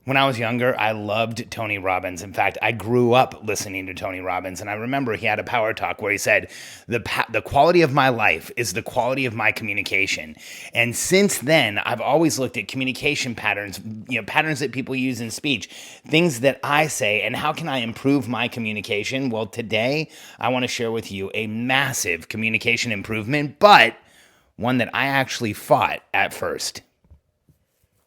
When I was younger, I loved Tony Robbins. In fact, I grew up listening to Tony Robbins, and I remember he had a power talk where he said, the quality of my life is the quality of my communication. And since then, I've always looked at communication patterns, patterns that people use in speech, things that I say, and how can I improve my communication? Well, today, I want to share with you a massive communication improvement, but one that I actually fought at first.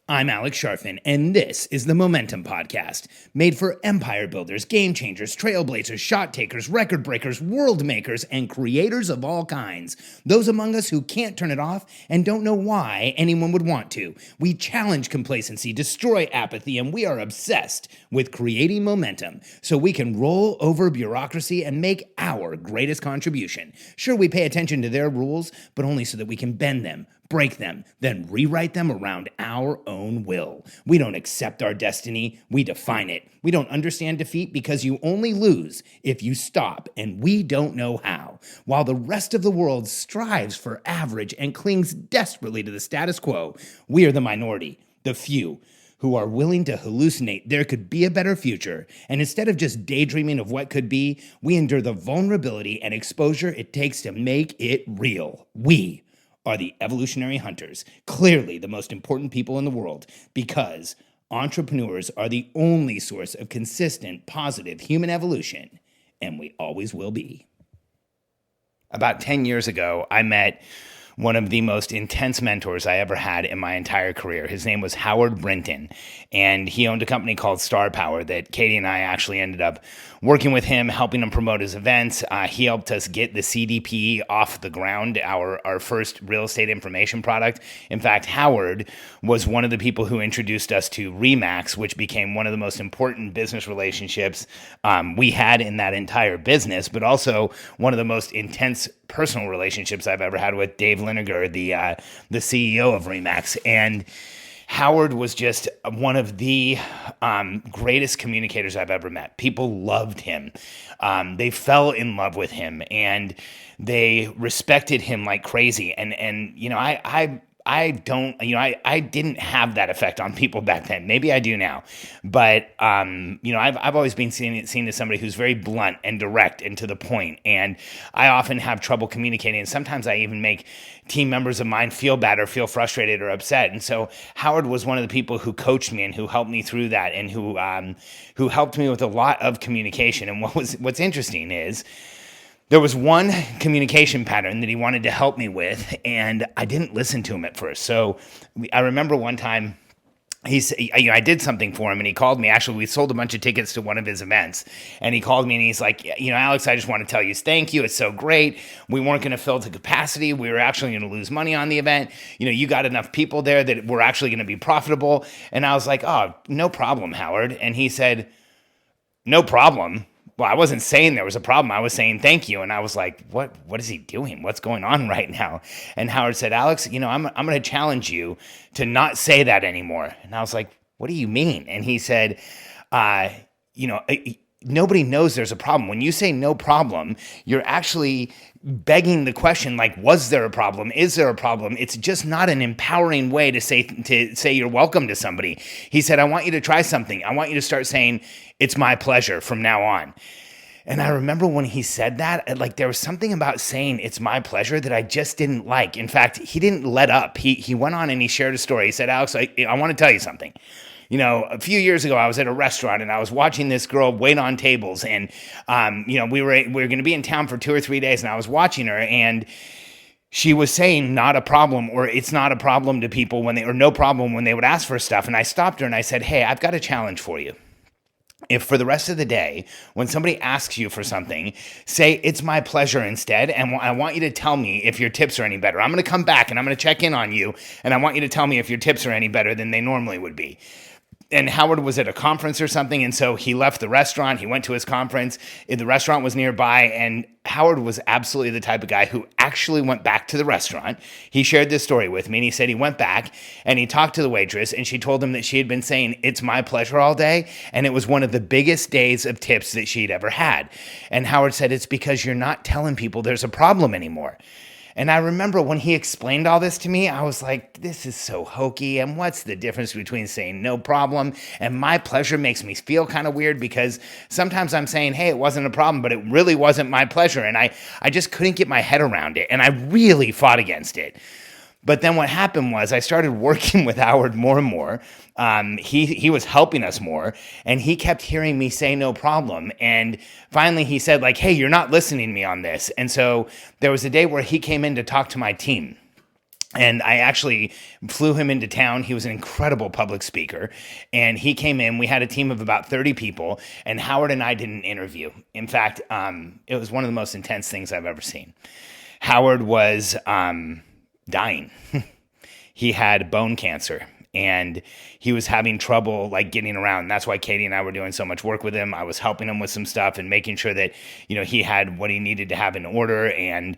I'm Alex Sharfin, and this is the Momentum Podcast, made for empire builders, game changers, trailblazers, shot takers, record breakers, world makers, and creators of all kinds. Those among us who can't turn it off and don't know why anyone would want to. We challenge complacency, destroy apathy, and we are obsessed with creating momentum so we can roll over bureaucracy and make our greatest contribution. Sure, we pay attention to their rules, but only so that we can bend them, break them, then rewrite them around our own will. We don't accept our destiny, we define it. We don't understand defeat because you only lose if you stop, and we don't know how. While the rest of the world strives for average and clings desperately to the status quo, we are the minority, the few, who are willing to hallucinate there could be a better future, and instead of just daydreaming of what could be, we endure the vulnerability and exposure it takes to make it real. We are the evolutionary hunters, clearly the most important people in the world, because entrepreneurs are the only source of consistent, positive human evolution, and we always will be. About 10 years ago, I met one of the most intense mentors I ever had in my entire career. His name was Howard Brinton, and he owned a company called Star Power that Katie and I actually ended up working with him, helping him promote his events. He helped us get the CDP off the ground, our first real estate information product. In fact, Howard was one of the people who introduced us to Remax, which became one of the most important business relationships we had in that entire business, but also one of the most intense personal relationships I've ever had with Dave Liniger, the CEO of Remax. And Howard was just one of the greatest communicators I've ever met. People loved him. They fell in love with him, and they respected him like crazy. And I didn't have that effect on people back then. Maybe I do now, but I've always been seen as somebody who's very blunt and direct and to the point, and I often have trouble communicating. And sometimes I even make team members of mine feel bad or feel frustrated or upset. And so Howard was one of the people who coached me and who helped me through that, and who helped me with a lot of communication. And what's interesting is, there was one communication pattern that he wanted to help me with, and I didn't listen to him at first. So I remember one time I did something for him, and he called me. Actually, we sold a bunch of tickets to one of his events, and he called me and he's like, Alex, I just want to tell you thank you. It's so great. We weren't going to fill to capacity. We were actually going to lose money on the event. You got enough people there that we're actually going to be profitable. And I was like, oh, no problem, Howard. And he said, no problem. Well, I wasn't saying there was a problem. I was saying thank you. And I was like, what is he doing? What's going on right now? And Howard said, Alex, I'm going to challenge you to not say that anymore. And I was like, what do you mean? And he said, nobody knows there's a problem. When you say no problem, you're actually begging the question, like, was there a problem? Is there a problem? It's just not an empowering way to say you're welcome to somebody. He said, I want you to try something. I want you to start saying, it's my pleasure from now on. And I remember when he said that, like, there was something about saying it's my pleasure that I just didn't like. In fact, he didn't let up. He went on and he shared a story. He said, Alex, I want to tell you something. A few years ago, I was at a restaurant and I was watching this girl wait on tables, and we were going to be in town for 2 or 3 days, and I was watching her, and she was saying not a problem, or it's not a problem to people or no problem when they would ask for stuff. And I stopped her and I said, hey, I've got a challenge for you. If for the rest of the day, when somebody asks you for something, say, it's my pleasure instead, and I want you to tell me if your tips are any better. I'm going to come back and I'm going to check in on you, and I want you to tell me if your tips are any better than they normally would be. And Howard was at a conference or something, and so he left the restaurant. He went to his conference. The restaurant was nearby, and Howard was absolutely the type of guy who actually went back to the restaurant. He shared this story with me, and he said he went back, and he talked to the waitress, and she told him that she had been saying, it's my pleasure all day, and it was one of the biggest days of tips that she'd ever had. And Howard said, it's because you're not telling people there's a problem anymore. And I remember when he explained all this to me, I was like, this is so hokey. And what's the difference between saying no problem and my pleasure? Makes me feel kind of weird, because sometimes I'm saying, hey, it wasn't a problem, but it really wasn't my pleasure. And I just couldn't get my head around it. And I really fought against it. But then what happened was I started working with Howard more and more. He was helping us more, and he kept hearing me say no problem. And finally he said, like, hey, you're not listening to me on this. And so there was a day where he came in to talk to my team. And I actually flew him into town. He was an incredible public speaker. And he came in. We had a team of about 30 people. And Howard and I did an interview. In fact, it was one of the most intense things I've ever seen. Howard was dying. He had bone cancer, and he was having trouble like getting around. That's why Katie and I were doing so much work with him. I was helping him with some stuff and making sure that, he had what he needed to have in order. And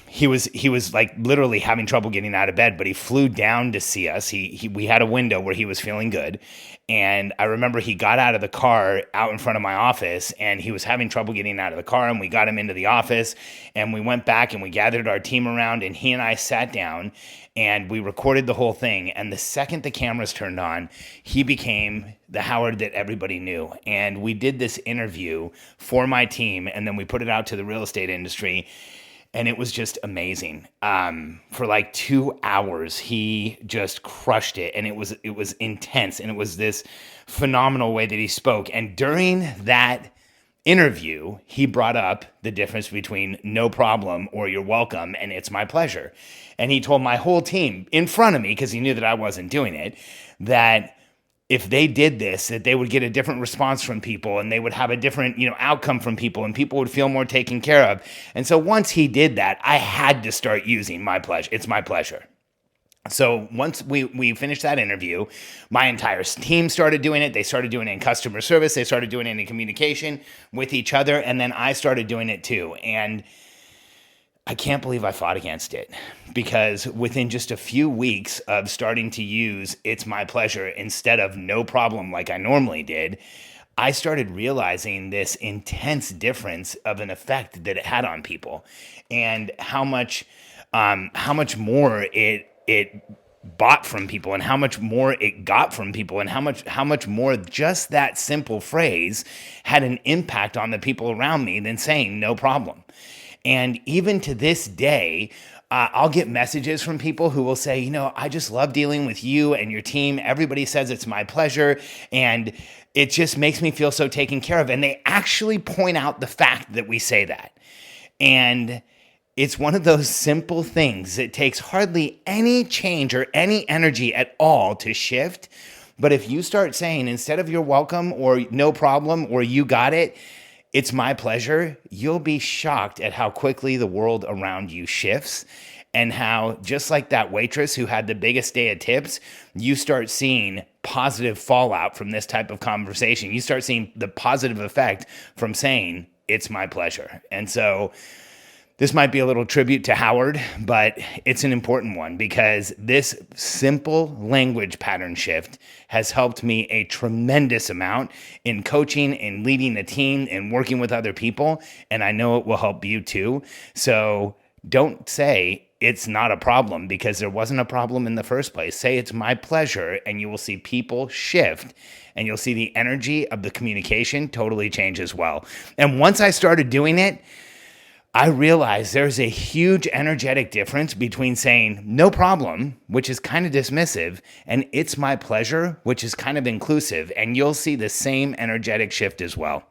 he was like literally having trouble getting out of bed, but he flew down to see us. We had a window where he was feeling good. And I remember he got out of the car out in front of my office, and he was having trouble getting out of the car, and we got him into the office, and we went back and we gathered our team around, and he and I sat down and we recorded the whole thing. And the second the cameras turned on, he became the Howard that everybody knew. And we did this interview for my team, and then we put it out to the real estate industry. And it was just amazing. For like 2 hours, he just crushed it. And it was intense. And it was this phenomenal way that he spoke. And during that interview, he brought up the difference between no problem or you're welcome and it's my pleasure. And he told my whole team in front of me, because he knew that I wasn't doing it, that if they did this, that they would get a different response from people, and they would have a different, outcome from people, and people would feel more taken care of. And so once he did that, I had to start using my pleasure. It's my pleasure. So once we finished that interview, my entire team started doing it. They started doing it in customer service. They started doing it in communication with each other. And then I started doing it too. And I can't believe I fought against it, because within just a few weeks of starting to use it's my pleasure instead of no problem like I normally did, I started realizing this intense difference of an effect that it had on people, and how much more it bought from people, and how much more it got from people, and how much more just that simple phrase had an impact on the people around me than saying no problem. And even to this day, I'll get messages from people who will say, I just love dealing with you and your team. Everybody says it's my pleasure, and it just makes me feel so taken care of. And they actually point out the fact that we say that. And it's one of those simple things that takes hardly any change or any energy at all to shift. But if you start saying, instead of you're welcome or no problem or you got it, it's my pleasure, you'll be shocked at how quickly the world around you shifts, and how, just like that waitress who had the biggest day of tips, you start seeing positive fallout from this type of conversation. You start seeing the positive effect from saying, it's my pleasure. And so this might be a little tribute to Howard, but it's an important one, because this simple language pattern shift has helped me a tremendous amount in coaching and leading a team and working with other people. And I know it will help you too. So don't say it's not a problem, because there wasn't a problem in the first place. Say it's my pleasure, and you will see people shift, and you'll see the energy of the communication totally change as well. And once I started doing it, I realized there's a huge energetic difference between saying no problem, which is kind of dismissive, and it's my pleasure, which is kind of inclusive, and you'll see the same energetic shift as well.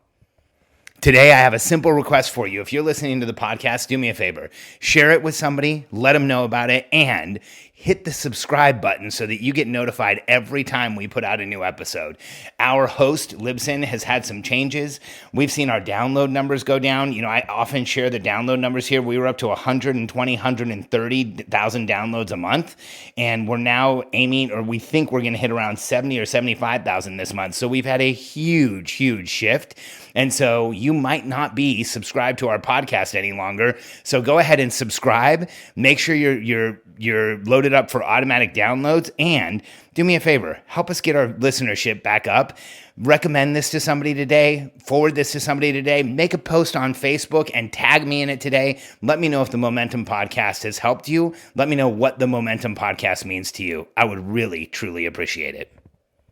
Today, I have a simple request for you. If you're listening to the podcast, do me a favor. Share it with somebody, let them know about it, and hit the subscribe button so that you get notified every time we put out a new episode. Our host, Libsyn, has had some changes. We've seen our download numbers go down. I often share the download numbers here. We were up to 120, 130,000 downloads a month, and we're now aiming, or we think we're going to hit around 70 or 75,000 this month. So we've had a huge, huge shift. And so you might not be subscribed to our podcast any longer. So go ahead and subscribe. Make sure you're loaded up for automatic downloads. And do me a favor, help us get our listenership back up. Recommend this to somebody today, forward this to somebody today, make a post on Facebook and tag me in it today. Let me know if the Momentum Podcast has helped you. Let me know what the Momentum Podcast means to you. I would really, truly appreciate it.